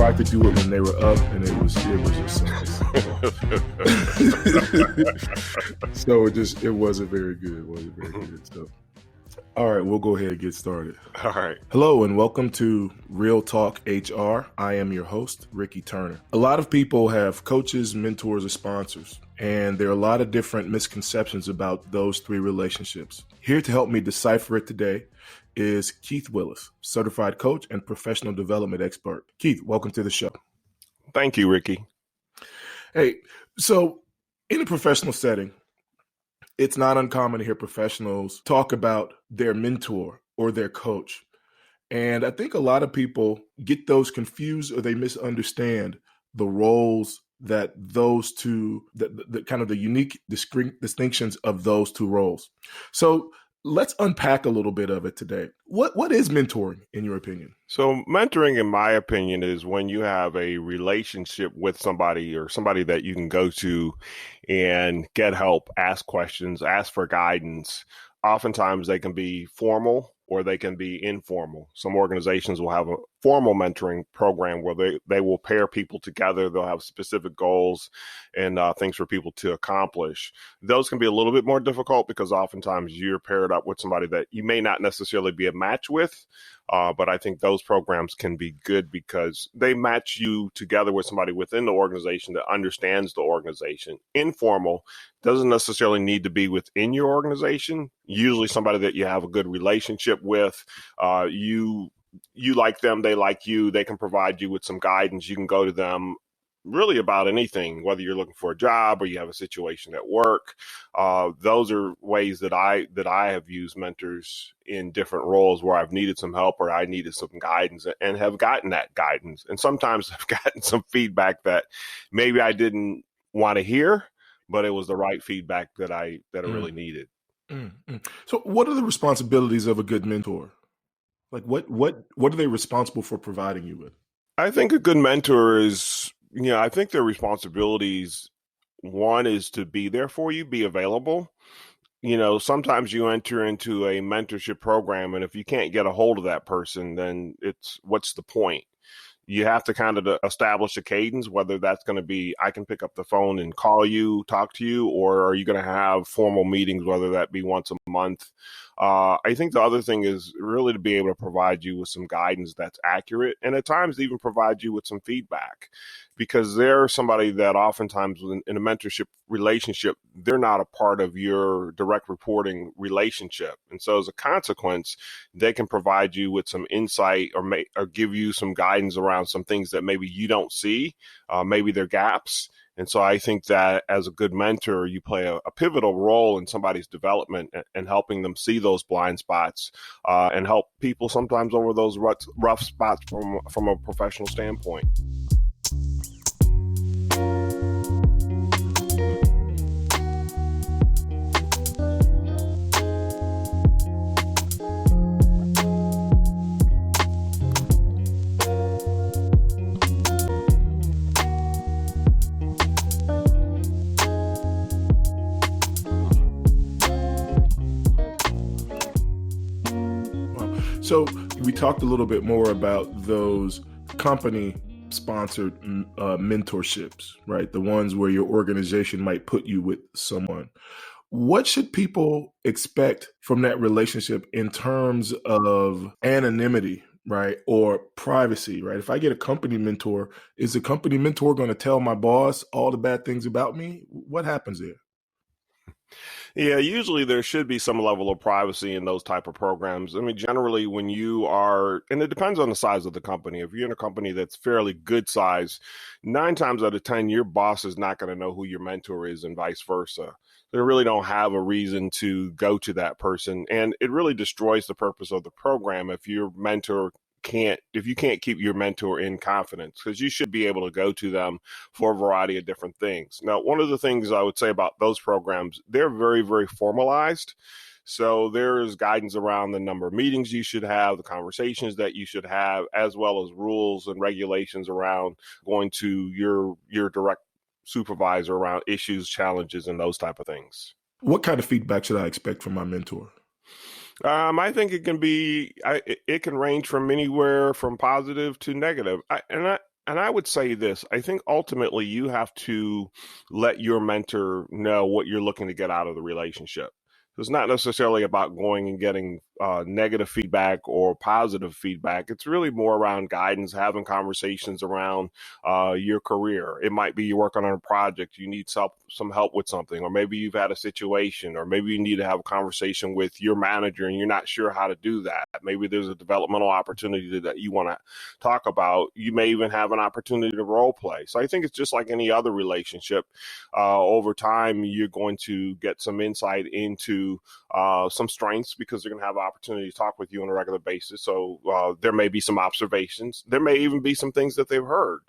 tried to do it when they were up, and it was just so it wasn't very good. So, all right, we'll go ahead and get started. All right. Hello and welcome to Real Talk HR. I am your host, Ricky Turner. A lot of people have coaches, mentors, or sponsors, and there are a lot of different misconceptions about those three relationships. Here to help me decipher it today is Keith Willis, certified coach and professional development expert. Keith, welcome to the show. Thank you, Ricky. Hey, so in a professional setting, it's not uncommon to hear professionals talk about their mentor or their coach. And I think a lot of people get those confused or they misunderstand the roles that those two, the kind of the unique distinctions of those two roles. So let's unpack a little bit of it today. What is mentoring in your opinion? So mentoring, in my opinion, is when you have a relationship with somebody or somebody that you can go to and get help, ask questions, ask for guidance. Oftentimes they can be formal or they can be informal. Some organizations will have a formal mentoring program where they will pair people together. They'll have specific goals and things for people to accomplish. Those can be a little bit more difficult because oftentimes you're paired up with somebody that you may not necessarily be a match with. But I think those programs can be good because they match you together with somebody within the organization that understands the organization. Informal doesn't necessarily need to be within your organization. Usually somebody that you have a good relationship with, you like them, they like you, they can provide you with some guidance. You can go to them really about anything, whether you're looking for a job or you have a situation at work. Those are ways that I have used mentors in different roles where I've needed some help or I needed some guidance and have gotten that guidance. And sometimes I've gotten some feedback that maybe I didn't want to hear, but it was the right feedback that I really needed. So what are the responsibilities of a good mentor? Like what are they responsible for providing you with? I think a good mentor is, I think their responsibilities, one is to be there for you, be available. Sometimes you enter into a mentorship program and if you can't get a hold of that person, then what's the point? You have to kind of establish a cadence, whether that's going to be, I can pick up the phone and call you, talk to you, or are you going to have formal meetings, whether that be once a month? I think the other thing is really to be able to provide you with some guidance that's accurate and at times even provide you with some feedback because they're somebody that oftentimes in a mentorship relationship, they're not a part of your direct reporting relationship. And so as a consequence, they can provide you with some insight or give you some guidance around some things that maybe you don't see, maybe they're gaps. And so I think that as a good mentor, you play a pivotal role in somebody's development and helping them see those blind spots and help people sometimes over those rough spots from a professional standpoint. So we talked a little bit more about those company-sponsored mentorships, right? The ones where your organization might put you with someone. What should people expect from that relationship in terms of anonymity, right? Or privacy, right? If I get a company mentor, is the company mentor going to tell my boss all the bad things about me? What happens there? Yeah, usually there should be some level of privacy in those type of programs. I mean, generally when you are, and it depends on the size of the company. If you're in a company that's fairly good size, 9 times out of 10, your boss is not going to know who your mentor is and vice versa. They really don't have a reason to go to that person. And it really destroys the purpose of the program if your mentor if you can't keep your mentor in confidence, because you should be able to go to them for a variety of different things. Now, one of the things I would say about those programs, they're very, very formalized. So there's guidance around the number of meetings you should have, the conversations that you should have, as well as rules and regulations around going to your direct supervisor around issues, challenges, and those type of things. What kind of feedback should I expect from my mentor? I think it can range from anywhere from positive to negative. And I would say this, I think ultimately you have to let your mentor know what you're looking to get out of the relationship. So it's not necessarily about going and getting negative feedback or positive feedback. It's really more around guidance, having conversations around your career. It might be you're working on a project, you need some help with something, or maybe you've had a situation, or maybe you need to have a conversation with your manager and you're not sure how to do that. Maybe there's a developmental opportunity that you want to talk about. You may even have an opportunity to role play. So I think it's just like any other relationship. Over time, you're going to get some insight into some strengths because they're going to have an opportunity to talk with you on a regular basis. So there may be some observations. There may even be some things that they've heard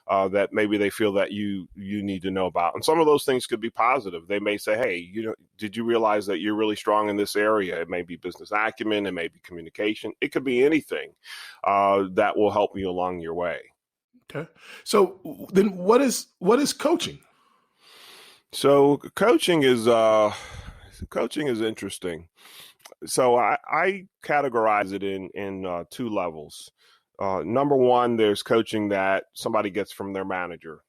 that maybe they feel that you need to know about. And some of those things could be positive. They may say, hey, did you realize that you're really strong in this area? It may be business acumen. It may be communication. It could be anything that will help you along your way. Okay. So then what is coaching? So coaching is interesting. So I categorize it in two levels. Number one, there's coaching that somebody gets from their manager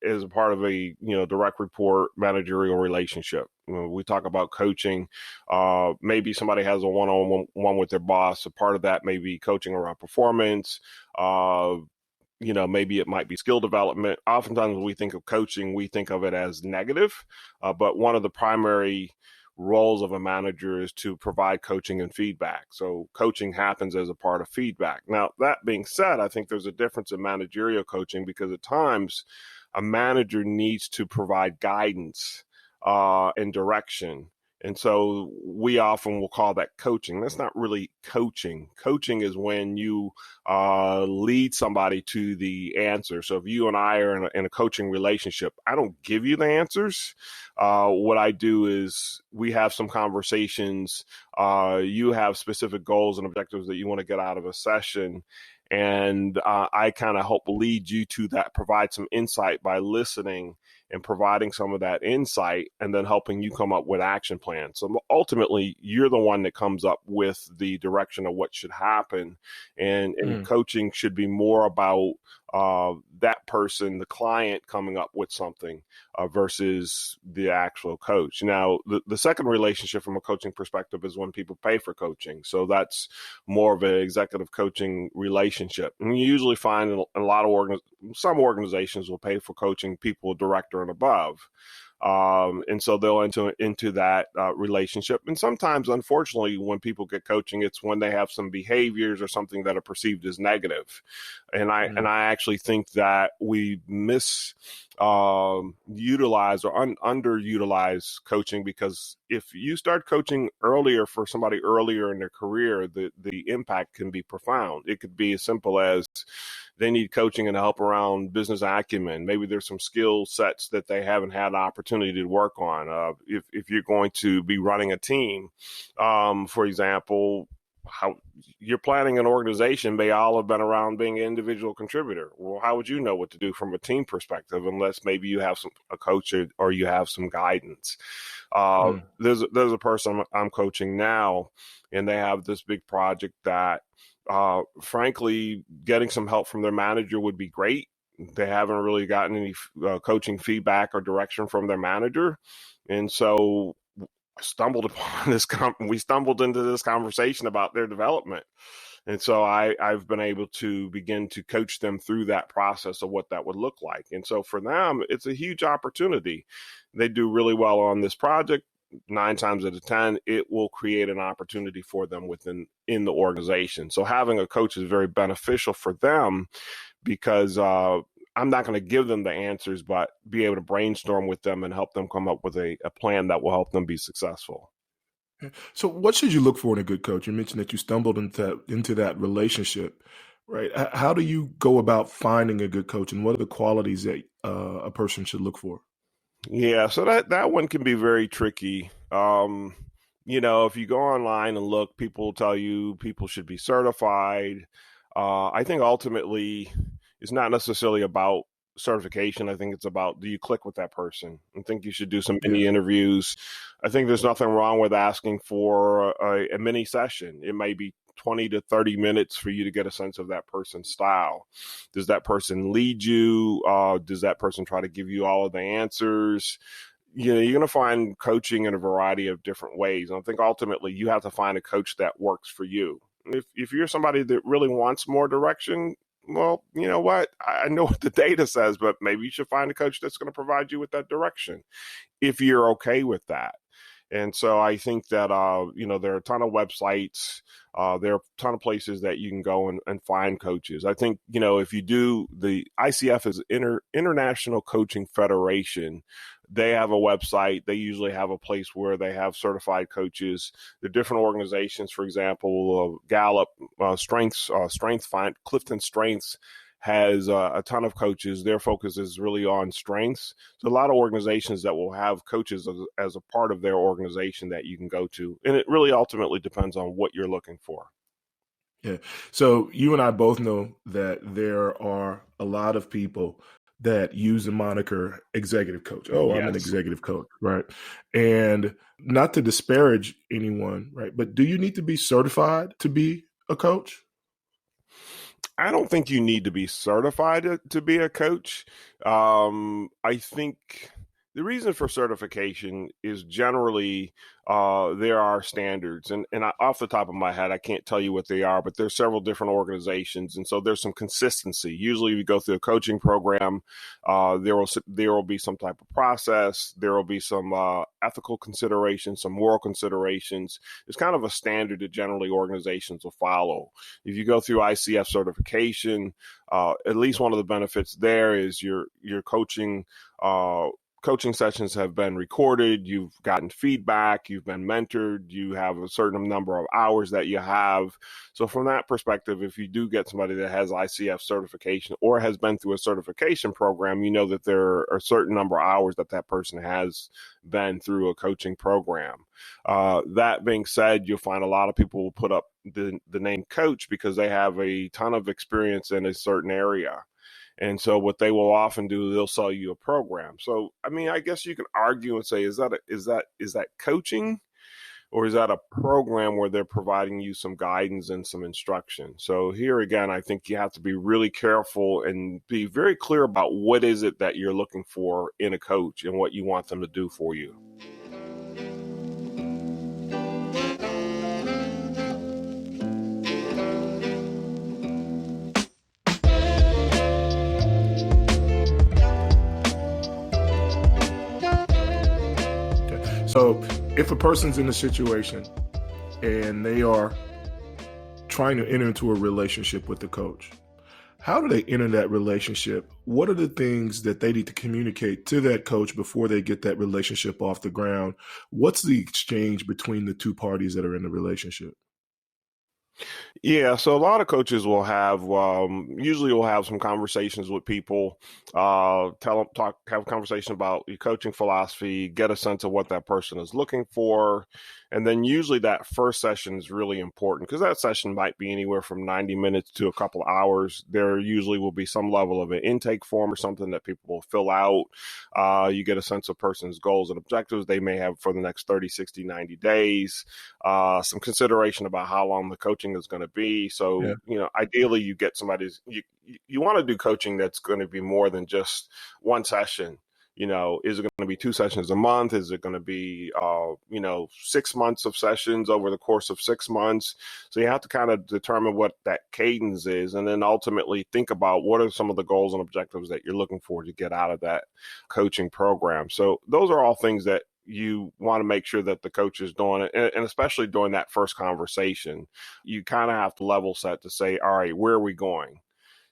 as a part of a direct report managerial relationship. We talk about coaching. Maybe somebody has a one-on-one with their boss. A part of that may be coaching around performance. Maybe it might be skill development. Oftentimes when we think of coaching, we think of it as negative, but one of the primary roles of a manager is to provide coaching and feedback. So coaching happens as a part of feedback. Now, that being said, I think there's a difference in managerial coaching because at times a manager needs to provide guidance and direction. And so we often will call that coaching. That's not really coaching. Coaching is when you lead somebody to the answer. So if you and I are in a coaching relationship, I don't give you the answers. What I do is we have some conversations. You have specific goals and objectives that you want to get out of a session. And I kind of help lead you to that, provide some insight by listening and providing some of that insight and then helping you come up with action plans. So ultimately, you're the one that comes up with the direction of what should happen. And coaching should be more about that person, the client, coming up with something versus the actual coach. Now, the second relationship from a coaching perspective is when people pay for coaching. So that's more of an executive coaching relationship. And you usually find in a lot of some organizations will pay for coaching people director and above. And so they'll enter into that relationship. And sometimes, unfortunately, when people get coaching, it's when they have some behaviors or something that are perceived as negative. And I actually think that we utilize or underutilize coaching, because if you start coaching earlier for somebody earlier in their career, the impact can be profound. It could be as simple as they need coaching and help around business acumen. Maybe there's some skill sets that they haven't had an opportunity to work on. If you're going to be running a team, for example, how you're planning an organization may all have been around being an individual contributor. Well, how would you know what to do from a team perspective unless maybe you have a coach or you have some guidance? There's a person I'm coaching now, and they have this big project that, frankly, getting some help from their manager would be great. They haven't really gotten any coaching feedback or direction from their manager, and so we stumbled into this conversation about their development. And so I've been able to begin to coach them through that process of what that would look like. And so for them, it's a huge opportunity. They do really well on this project. 9 times out of 10, it will create an opportunity for them in the organization. So having a coach is very beneficial for them because I'm not going to give them the answers, but be able to brainstorm with them and help them come up with a plan that will help them be successful. So what should you look for in a good coach? You mentioned that you stumbled into that relationship, right? How do you go about finding a good coach, and what are the qualities that a person should look for? Yeah, so that one can be very tricky. If you go online and look, people tell you people should be certified. I think ultimately it's not necessarily about certification. I think it's about, do you click with that person? I think you should do some mini interviews. I think there's nothing wrong with asking for a mini session. It may be 20 to 30 minutes for you to get a sense of that person's style. Does that person lead you? Does that person try to give you all of the answers? You're going to find coaching in a variety of different ways. And I think ultimately you have to find a coach that works for you. If you're somebody that really wants more direction, well, you know what? I know what the data says, but maybe you should find a coach that's going to provide you with that direction if you're okay with that. And so I think that, there are a ton of websites, there are a ton of places that you can go and find coaches. I think, if you do, the ICF is International Coaching Federation. They have a website. They usually have a place where they have certified coaches. The different organizations, for example, Gallup, Strength Find, Clifton Strengths has a ton of coaches. Their focus is really on strengths. So a lot of organizations that will have coaches as a part of their organization that you can go to. And it really ultimately depends on what you're looking for. Yeah. So you and I both know that there are a lot of people that use the moniker executive coach. Oh, I'm an executive coach, right? And not to disparage anyone, right? But do you need to be certified to be a coach? I don't think you need to be certified to be a coach. I think the reason for certification is generally there are standards. And off the top of my head, I can't tell you what they are, but there's several different organizations. And so there's some consistency. Usually if you go through a coaching program, there will be some type of process. There will be some ethical considerations, some moral considerations. It's kind of a standard that generally organizations will follow. If you go through ICF certification, at least one of the benefits there is your coaching sessions have been recorded, you've gotten feedback, you've been mentored, you have a certain number of hours that you have. So from that perspective, if you do get somebody that has ICF certification or has been through a certification program, you know that there are a certain number of hours that person has been through a coaching program. That being said, you'll find a lot of people will put up the name coach because they have a ton of experience in a certain area. And so what they will often do, they'll sell you a program. So, I mean, I guess you can argue and say, is that coaching, or is that a program where they're providing you some guidance and some instruction? So here again, I think you have to be really careful and be very clear about what is it that you're looking for in a coach and what you want them to do for you. So if a person's in a situation and they are trying to enter into a relationship with the coach, how do they enter that relationship? What are the things that they need to communicate to that coach before they get that relationship off the ground? What's the exchange between the two parties that are in the relationship? Yeah, so a lot of coaches will have usually will have some conversations with people, have a conversation about your coaching philosophy, get a sense of what that person is looking for, and then usually that first session is really important because that session might be anywhere from 90 minutes to a couple of hours. There usually will be some level of an intake form or something that people will fill out. You get a sense of person's goals and objectives they may have for the next 30, 60, 90 days, some consideration about how long the coaching is going to be. So, ideally you get you want to do coaching that's going to be more than just one session. Is it going to be 2 sessions a month? Is it going to be, 6 months of sessions over the course of 6 months? So you have to kind of determine what that cadence is, and then ultimately think about what are some of the goals and objectives that you're looking for to get out of that coaching program. So those are all things that you want to make sure that the coach is doing it. And especially during that first conversation, you kind of have to level set to say, all right, where are we going?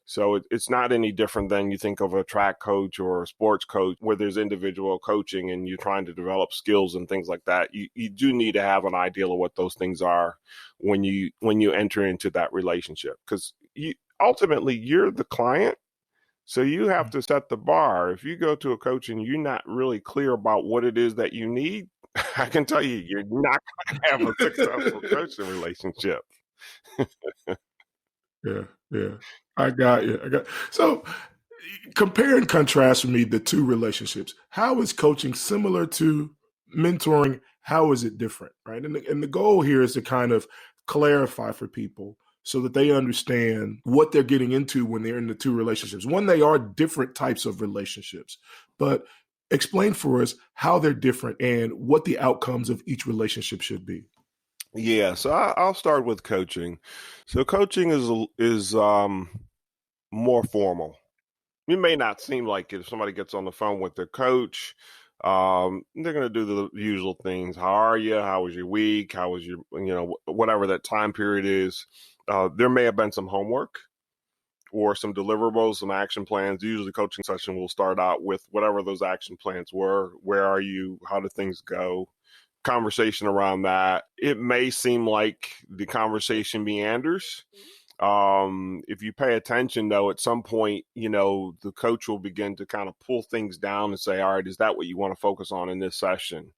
So it's not any different than you think of a track coach or a sports coach where there's individual coaching and you're trying to develop skills and things like that. You do need to have an idea of what those things are when you enter into that relationship, because ultimately you're the client. So you have to set the bar. If you go to a coach and you're not really clear about what it is that you need, I can tell you, you're not going to have a successful coaching relationship. Yeah. I got you. So compare and contrast for me the two relationships. How is coaching similar to mentoring? How is it different, right? And the goal here is to kind of clarify for people so that they understand what they're getting into when they're in the two relationships. One, they are different types of relationships, but explain for us how they're different and what the outcomes of each relationship should be. Yeah, so I'll start with coaching. So coaching is more formal. It may not seem like it if somebody gets on the phone with their coach. They're going to do the usual things. How are you? How was your week? How was your, whatever that time period is. There may have been some homework or some deliverables, some action plans. Usually coaching session will start out with whatever those action plans were. Where are you? How did things go? Conversation around that. It may seem like the conversation meanders. If you pay attention, though, at some point, the coach will begin to kind of pull things down and say, all right, is that what you want to focus on in this session?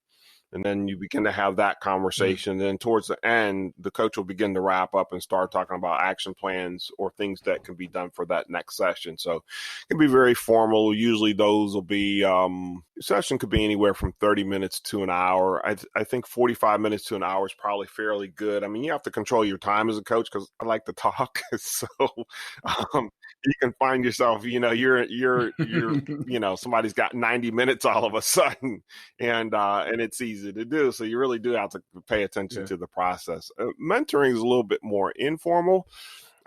And then you begin to have that conversation. Then towards the end, the coach will begin to wrap up and start talking about action plans or things that can be done for that next session. So it can be very formal. Usually those will be, session could be anywhere from 30 minutes to an hour. I think 45 minutes to an hour is probably fairly good. I mean, you have to control your time as a coach because I like to talk. So you can find yourself, you're somebody's got 90 minutes all of a sudden and it's easy to do. So you really do have to pay attention to the process. Mentoring is a little bit more informal.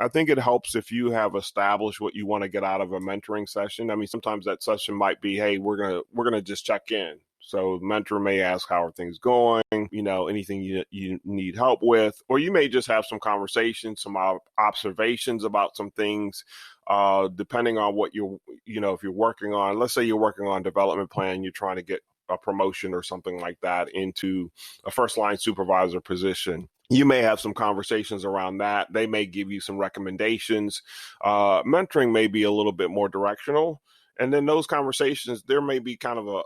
I think it helps if you have established what you want to get out of a mentoring session. I mean, sometimes that session might be, hey, we're gonna just check in. So the mentor may ask, how are things going? Anything you need help with, or you may just have some conversations, some observations about some things, depending on what if you're working on. Let's say you're working on a development plan, you're trying to get a promotion or something like that into a first line supervisor position. You may have some conversations around that. They may give you some recommendations. Mentoring may be a little bit more directional. And then those conversations, there may be kind of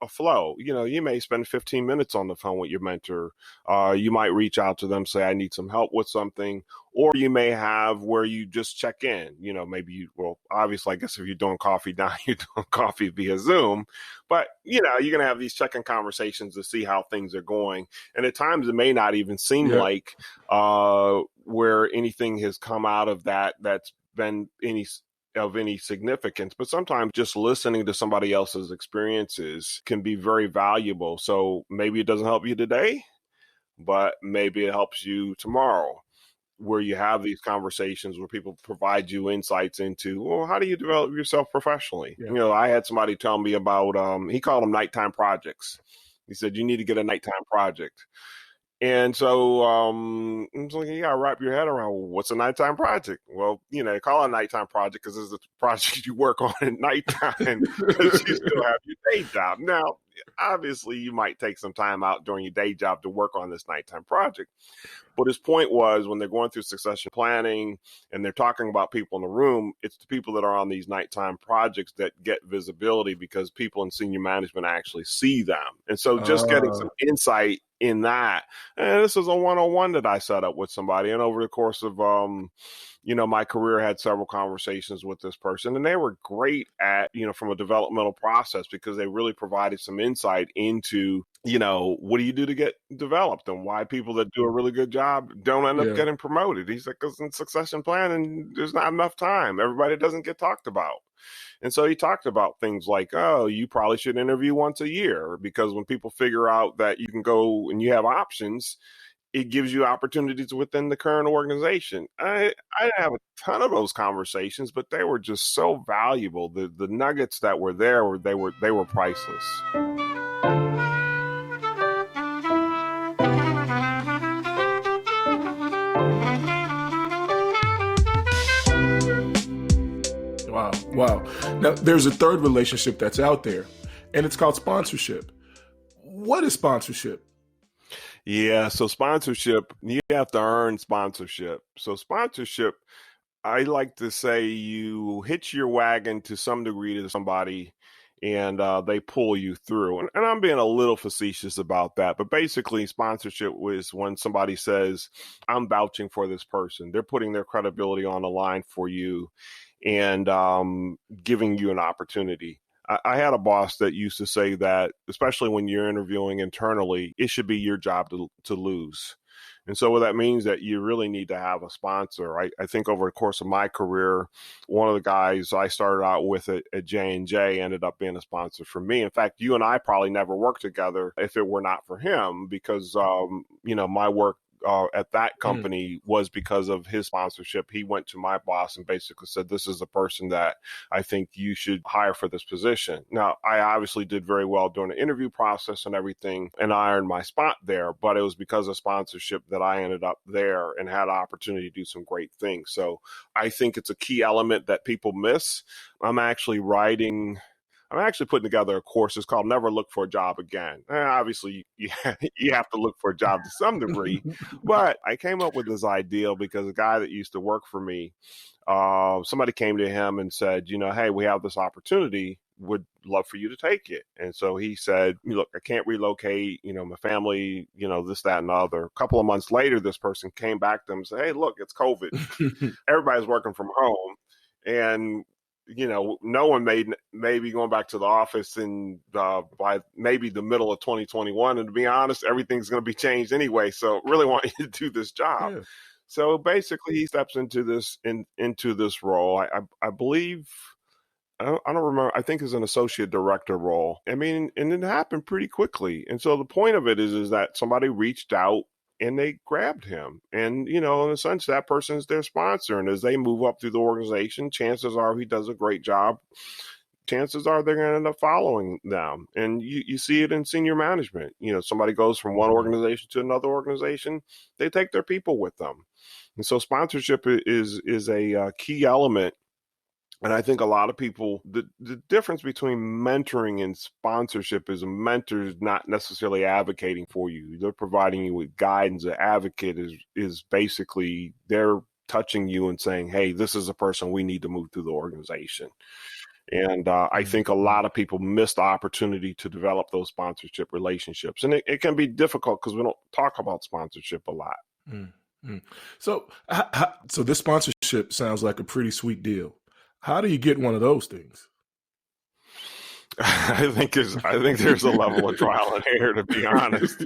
a flow. You may spend 15 minutes on the phone with your mentor. You might reach out to them, say, I need some help with something. Or you may have where you just check in. Obviously, I guess if you're doing coffee down, you're doing coffee via Zoom. But, you're going to have these check-in conversations to see how things are going. And at times it may not even seem like where anything has come out of that's been of any significance, but sometimes just listening to somebody else's experiences can be very valuable. So maybe it doesn't help you today, but maybe it helps you tomorrow, where you have these conversations where people provide you insights into, well, how do you develop yourself professionally? I had somebody tell me about, he called them nighttime projects. He said, you need to get a nighttime project. And so it's like, you gotta wrap your head around, well, what's a nighttime project? Well, they call it a nighttime project because it's a project you work on at nighttime because you still have your day job. Now, obviously, you might take some time out during your day job to work on this nighttime project. But his point was, when they're going through succession planning and they're talking about people in the room, it's the people that are on these nighttime projects that get visibility because people in senior management actually see them. And so just getting some insight in that. And this is a one-on-one that I set up with somebody. And over the course of, my career, I had several conversations with this person, and they were great at, from a developmental process, because they really provided some insight into, what do you do to get developed and why people that do a really good job don't end up getting promoted. He's like, because in succession planning, there's not enough time. Everybody doesn't get talked about. And so he talked about things like, oh, you probably should interview once a year, because when people figure out that you can go and you have options, it gives you opportunities within the current organization. I didn't have a ton of those conversations, but they were just so valuable. The nuggets that were there, they were priceless. Wow. Now, there's a third relationship that's out there, and it's called sponsorship. What is sponsorship? Yeah, so sponsorship, you have to earn sponsorship. So sponsorship, I like to say you hitch your wagon to some degree to somebody, and they pull you through. And I'm being a little facetious about that, but basically sponsorship is when somebody says, I'm vouching for this person. They're putting their credibility on the line for you and giving you an opportunity. I had a boss that used to say that, especially when you're interviewing internally, it should be your job to lose. And so what that means that you really need to have a sponsor. I think over the course of my career, one of the guys I started out with at J&J ended up being a sponsor for me. In fact, you and I probably never worked together if it were not for him, because, my work at that company was because of his sponsorship. He went to my boss and basically said, this is the person that I think you should hire for this position. Now, I obviously did very well during the interview process and everything, and I earned my spot there, but it was because of sponsorship that I ended up there and had an opportunity to do some great things. So I think it's a key element that people miss. I'm actually putting together a course. It's called Never Look for a Job Again. Obviously, you have to look for a job to some degree, but I came up with this idea because a guy that used to work for me, somebody came to him and said, hey, we have this opportunity. Would love for you to take it. And so he said, look, I can't relocate, my family, this, that, and the other. A couple of months later, this person came back to him and said, hey, look, it's COVID. Everybody's working from home. And no one may be going back to the office by maybe the middle of 2021. And to be honest, everything's going to be changed anyway. So really want you to do this job. Yeah. So basically, he steps into this role. I believe, I don't remember, I think it's an associate director role. I mean, and it happened pretty quickly. And so the point of it is that somebody reached out and they grabbed him. And, in a sense, that person is their sponsor. And as they move up through the organization, chances are, if he does a great job, chances are they're going to end up following them. And you see it in senior management. Somebody goes from one organization to another organization, they take their people with them. And so sponsorship is a key element. And I think a lot of people, the difference between mentoring and sponsorship is a mentor is not necessarily advocating for you. They're providing you with guidance. An advocate is basically they're touching you and saying, hey, this is a person we need to move through the organization. And I think a lot of people miss the opportunity to develop those sponsorship relationships. And it can be difficult because we don't talk about sponsorship a lot. Mm-hmm. So this sponsorship sounds like a pretty sweet deal. How do you get one of those things? I think there's a level of trial and error, to be honest.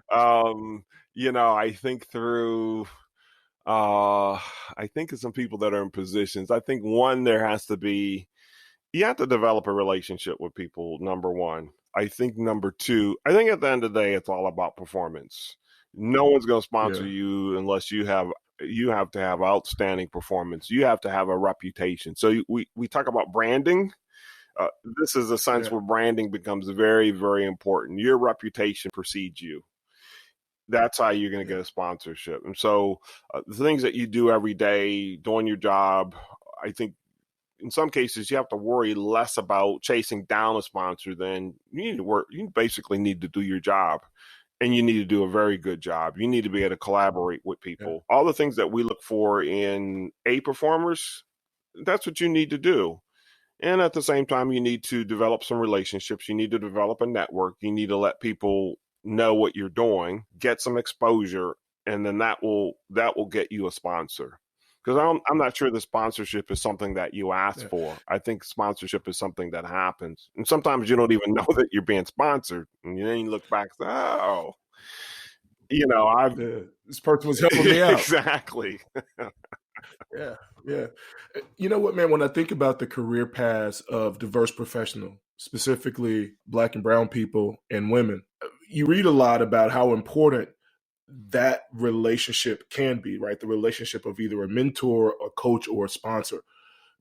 I think through, I think of some people that are in positions. I think one, you have to develop a relationship with people, number one. I think number two, I think at the end of the day, it's all about performance. No one's going to sponsor you unless you have to have outstanding performance. You have to have a reputation. So we talk about branding. This is a sense where branding becomes very, very important. Your reputation precedes you. That's how you're going to get a sponsorship. And so the things that you do every day, doing your job, I think in some cases you have to worry less about chasing down a sponsor than you need to work. You basically need to do your job. And you need to do a very good job. You need to be able to collaborate with people. Yeah. All the things that we look for in A performers, that's what you need to do. And at the same time, you need to develop some relationships. You need to develop a network. You need to let people know what you're doing, get some exposure, and then that will get you a sponsor. Because I'm not sure the sponsorship is something that you ask for. I think sponsorship is something that happens. And sometimes you don't even know that you're being sponsored. And then you look back and say, this person was helping me out. Exactly. Yeah. You know what, man, when I think about the career paths of diverse professionals, specifically Black and brown people and women, you read a lot about how important that relationship can be, right? The relationship of either a mentor, a coach, or a sponsor.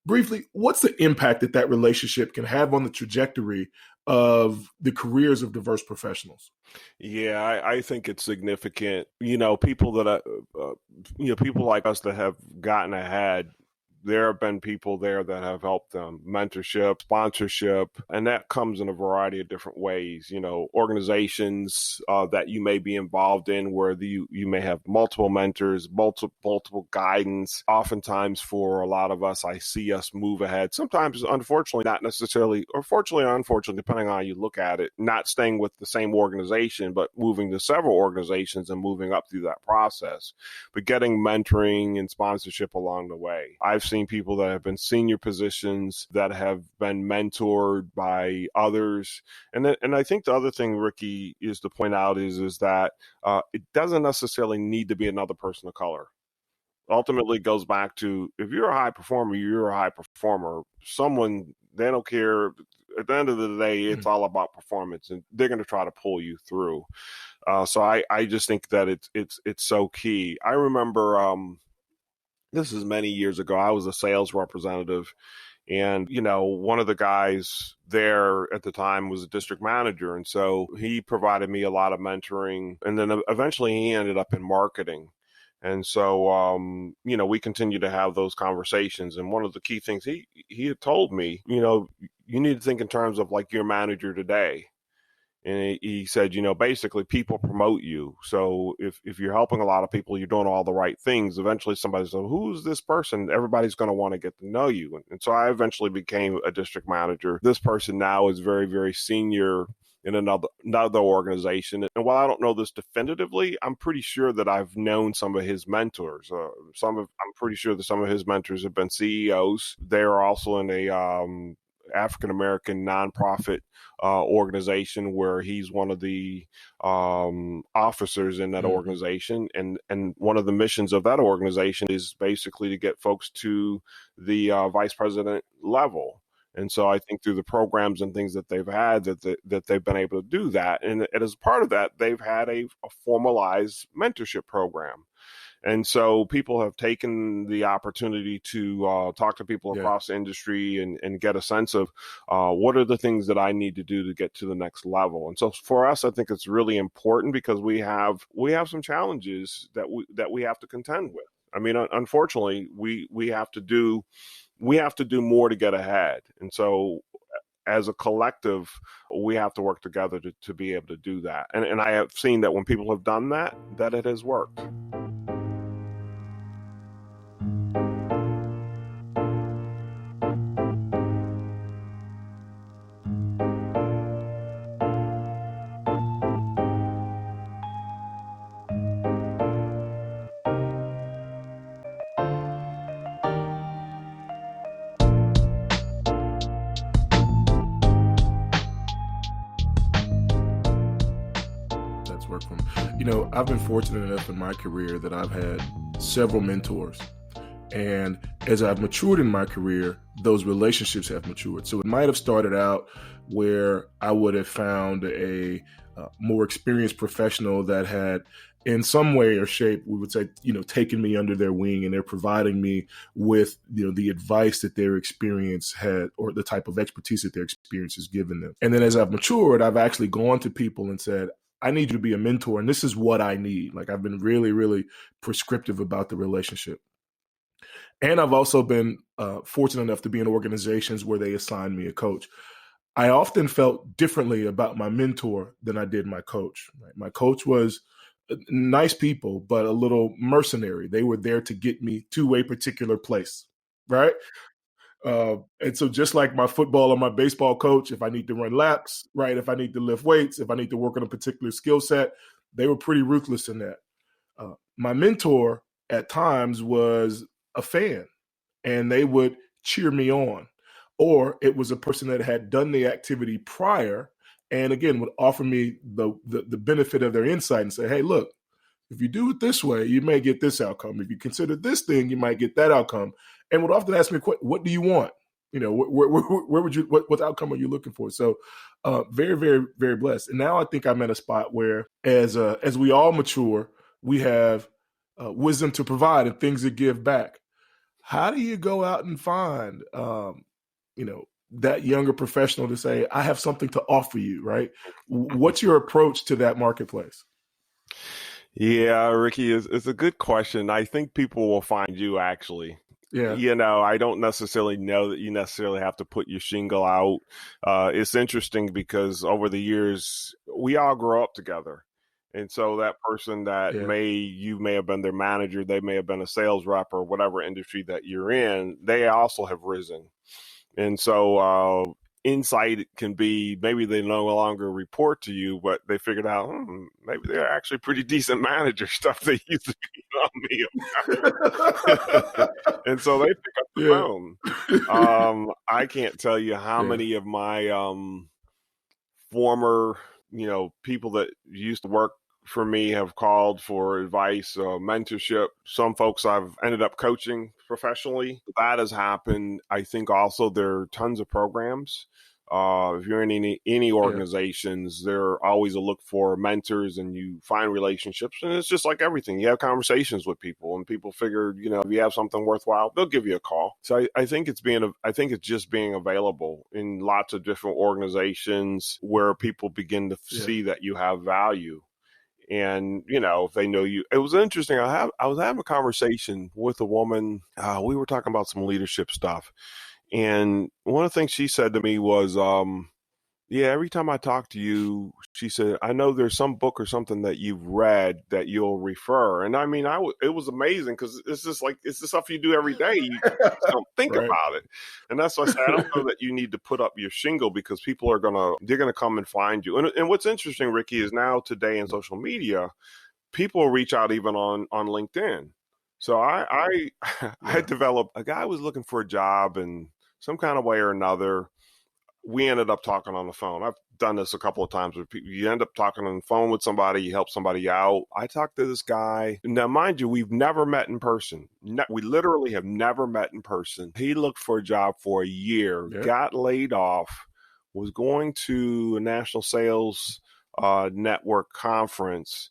Briefly, what's the impact that relationship can have on the trajectory of the careers of diverse professionals? Yeah, I think it's significant. People that people like us that have gotten ahead, there have been people there that have helped them, mentorship, sponsorship, and that comes in a variety of different ways. Organizations that you may be involved in where you may have multiple mentors, multiple guidance. Oftentimes for a lot of us, I see us move ahead. Sometimes, unfortunately, not necessarily, or fortunately or unfortunately, depending on how you look at it, not staying with the same organization, but moving to several organizations and moving up through that process, but getting mentoring and sponsorship along the way. I've seen people that have been senior positions that have been mentored by others. And I think the other thing, Ricky, is to point out is that it doesn't necessarily need to be another person of color. Ultimately, it goes back to, if you're a high performer, you're a high performer. Someone, they don't care. At the end of the day, it's all about performance, and they're going to try to pull you through. So I just think that it's so key. I remember this is many years ago. I was a sales representative, and one of the guys there at the time was a district manager, and so he provided me a lot of mentoring, and then eventually he ended up in marketing. And so, we continue to have those conversations. And one of the key things he had told me, you need to think in terms of like your manager today. And he said, basically people promote you. So if you're helping a lot of people, you're doing all the right things, eventually somebody says, who's this person? Everybody's going to want to get to know you. And so I eventually became a district manager. This person now is very, very senior in another organization. And while I don't know this definitively, I'm pretty sure that I've known some of his mentors. I'm pretty sure that some of his mentors have been CEOs. They're also in a African-American nonprofit organization where he's one of the officers in that organization. And one of the missions of that organization is basically to get folks to the vice president level. And so I think through the programs and things that they've had, that they've been able to do that. And as part of that, they've had a formalized mentorship program. And so people have taken the opportunity to talk to people across the industry and get a sense of what are the things that I need to do to get to the next level. And so for us, I think it's really important because we have some challenges that we have to contend with. I mean, unfortunately, we have to do more to get ahead. And so as a collective, we have to work together to be able to do that. And I have seen that when people have done that it has worked. Work from. I've been fortunate enough in my career that I've had several mentors. And as I've matured in my career, those relationships have matured. So it might have started out where I would have found a more experienced professional that had, in some way or shape, we would say, taken me under their wing, and they're providing me with, the advice that their experience had, or the type of expertise that their experience has given them. And then as I've matured, I've actually gone to people and said, I need you to be a mentor, and this is what I need. Like, I've been really, really prescriptive about the relationship. And I've also been fortunate enough to be in organizations where they assign me a coach. I often felt differently about my mentor than I did my coach. Right? My coach was nice people, but a little mercenary. They were there to get me to a particular place, right? And so just like my football or my baseball coach, if I need to run laps, right, if I need to lift weights, if I need to work on a particular skill set, they were pretty ruthless in that. My mentor at times was a fan, and they would cheer me on. Or it was a person that had done the activity prior and, again, would offer me the benefit of their insight and say, hey, look, if you do it this way, you may get this outcome. If you consider this thing, you might get that outcome. And would often ask me, what do you want? Where would you, what outcome are you looking for? So very, very, very blessed. And now I think I'm at a spot where as we all mature, we have wisdom to provide and things to give back. How do you go out and find, that younger professional to say, I have something to offer you, right? What's your approach to that marketplace? Yeah, Ricky, it's a good question. I think people will find you, actually. Yeah. I don't necessarily know that you necessarily have to put your shingle out. It's interesting because over the years, we all grow up together. And so that person that you may have been their manager, they may have been a sales rep or whatever industry that you're in, they also have risen. And so insight can be maybe they no longer report to you, but they figured out maybe they're actually pretty decent managers, stuff they used to be on me about. And so they pick up the phone. I can't tell you how many of my former, people that used to work for me have called for advice, mentorship. Some folks I've ended up coaching professionally. That has happened. I think also there are tons of programs. If you're in any organizations, they're always a look for mentors, and you find relationships. And it's just like everything. You have conversations with people, and people figure, if you have something worthwhile, they'll give you a call. So I think it's just being available in lots of different organizations where people begin to see that you have value. And, if they know you, it was interesting. I was having a conversation with a woman. We were talking about some leadership stuff. And one of the things she said to me was, every time I talk to you, she said, I know there's some book or something that you've read that you'll refer. And I mean, it was amazing, because it's just like, it's the stuff you do every day. You just don't think about it. And that's why I say, I don't know that you need to put up your shingle, because people they're going to come and find you. And what's interesting, Ricky, is now today in social media, people reach out even on LinkedIn. So I developed, a guy was looking for a job in some kind of way or another. We ended up talking on the phone. I've done this a couple of times where you end up talking on the phone with somebody, you help somebody out. I talked to this guy. Now, mind you, we've never met in person. We literally have never met in person. He looked for a job for a year, got laid off, was going to a national sales network conference,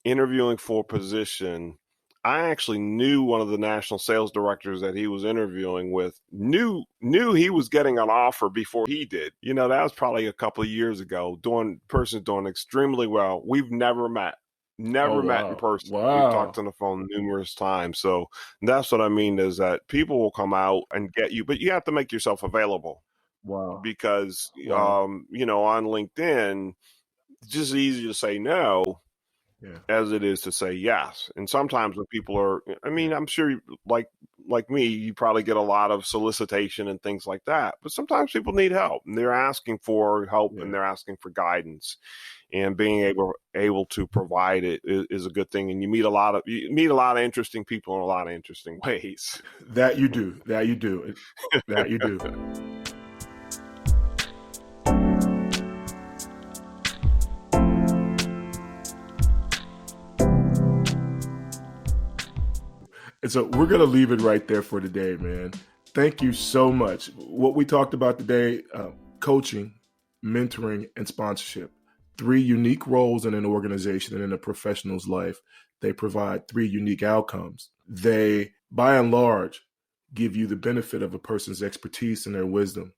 interviewing for a position. I actually knew one of the national sales directors that he was interviewing with, knew he was getting an offer before he did. That was probably a couple of years ago. Person's doing extremely well. We've never met in person. Wow. We've talked on the phone numerous times. So that's what I mean, is that people will come out and get you, but you have to make yourself available. Wow. Because, on LinkedIn, it's just easy to say no. As it is to say yes. And sometimes when people are, I'm sure like me, you probably get a lot of solicitation and things like that, but sometimes people need help, and they're asking for help and they're asking for guidance, and being able to provide it is a good thing. And you meet a lot of interesting people in a lot of interesting ways. That you do. And so we're going to leave it right there for today, man. Thank you so much. What we talked about today, coaching, mentoring, and sponsorship. 3 unique roles in an organization and in a professional's life. They provide 3 unique outcomes. They, by and large, give you the benefit of a person's expertise and their wisdom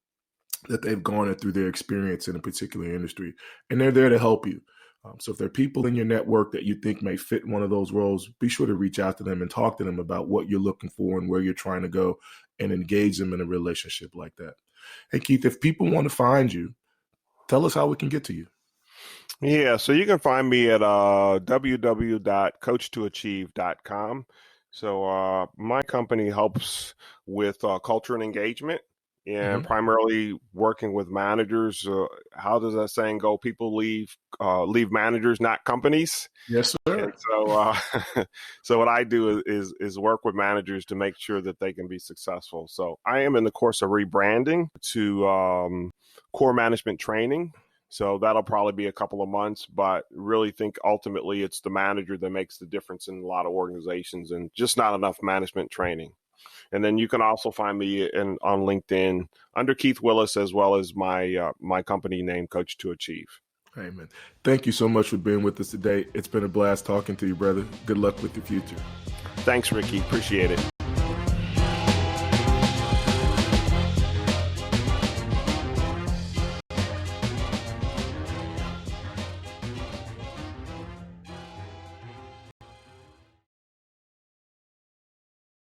that they've garnered through their experience in a particular industry. And they're there to help you. So if there are people in your network that you think may fit one of those roles, be sure to reach out to them and talk to them about what you're looking for and where you're trying to go, and engage them in a relationship like that. Hey, Keith, if people want to find you, tell us how we can get to you. Yeah, so you can find me at www.coachtoachieve.com. So my company helps with culture and engagement, and primarily working with managers. How does that saying go? People leave managers, not companies. Yes, sir. And so what I do is work with managers to make sure that they can be successful. So I am in the course of rebranding to core management training. So that'll probably be a couple of months, but really think ultimately it's the manager that makes the difference in a lot of organizations, and just not enough management training. And then you can also find me on LinkedIn under Keith Willis, as well as my company name, Coach to Achieve. Hey, man. Thank you so much for being with us today. It's been a blast talking to you, brother. Good luck with the future. Thanks, Ricky. Appreciate it.